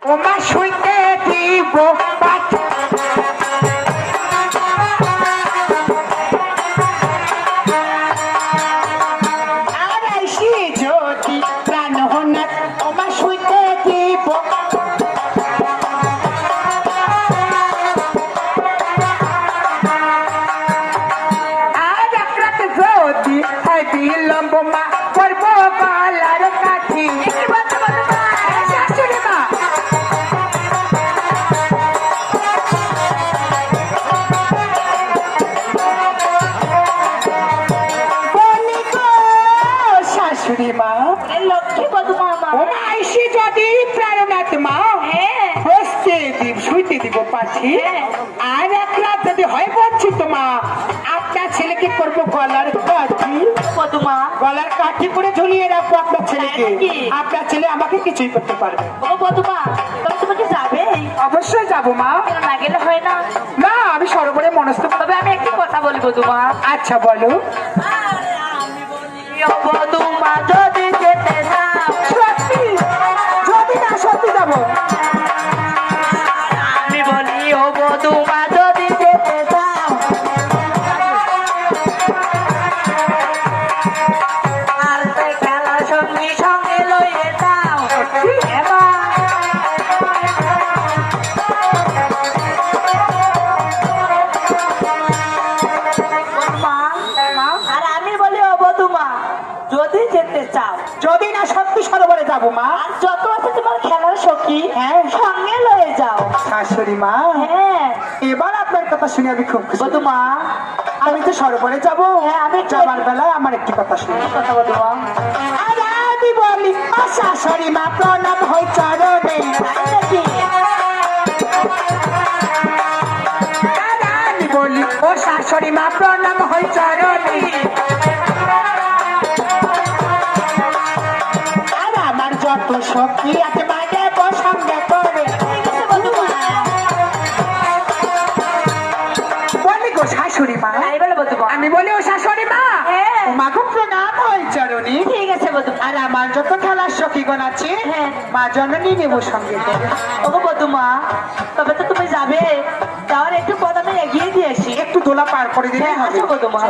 ওমা শুইতে দিব পাখি আর আইসি যদি প্রাণ হনাথ ওমা শুইতে দিব আর এক রাত যদি হয় বিলম্ব মা করবো গলার কাঠি শাশুড়ি মা বলি গো শাশুড়ি মা লক্ষ্মী বধূমা ও মা আইসি যদি প্রাণনাথ মা বসতে দিব শুইতে দিব পাচ্ছি আর এক রাত যদি হয় বলছি তো মা আপনার ছেলেকে করবো গলার কাঠি বধূমা গলার কাঠি করে ঝুলিয়ে রাখবো আপনার ছেলেকে নাকি? আপনার ছেলে আমাকে কিছুই করতে পারবে ও বধূমা তবে তোমাকে যাবে অবশ্যই যাবো মা কেন না গেলে হয় না না আমি সরোবরে মনস্থ তবে আমি একটি কথা বলি বধূমা আচ্ছা বলো ও বধূমা যদি যেতে চাও সত্যি যদি না সত্যি যাবো আমি বলি ও বধূমা যদি যেতে চাও আর সে খেলার সঙ্গী সঙ্গে লইয়ে যাও এবার বধূমা, আর আমি বলি ও বধূমা যদি যেতে চাও যদি না সত্যি সরোবরে যাবো মা আর যত আছে তোমার খেলার সখী হ্যাঁ। সঙ্গে লয়ে যাও শাশুড়ি মা হ্যাঁ এবার আপনার কথা শুনে আমি খুব খুশি বধূমা আমি তো সরোবরে যাবো হ্যাঁ, আমি যাবার বেলায় আমার একটি কথা শুনি কথা বধূমা আর আমি বলি ও শাশুড়ি মা প্রণাম হই চরণে আর আমি বলি ও শাশুড়ি মা প্রণাম হই চরণে আর আমার যত শক্তি আছে মাঝে সঙ্গে করে বলি গো শাশুড়ি মা তাই বলে বধূমা আমি বলি ও শাশুড়ি মা হ্যাঁ। ও মা খুব প্রণাম হই চরণে ঠিক আছে বধূমা আর আমার যত খেলার সখীগণ আছে হ্যাঁ। মা জননী নেব সঙ্গে করে। ওগো বধূমা তবে তো তুমি যাবে যাওয়ার একটু পথ আমি এগিয়ে দিয়ে আসি একটু দোলা পার করে দিলে হ্যাঁ হবে আচ্ছা বধূমা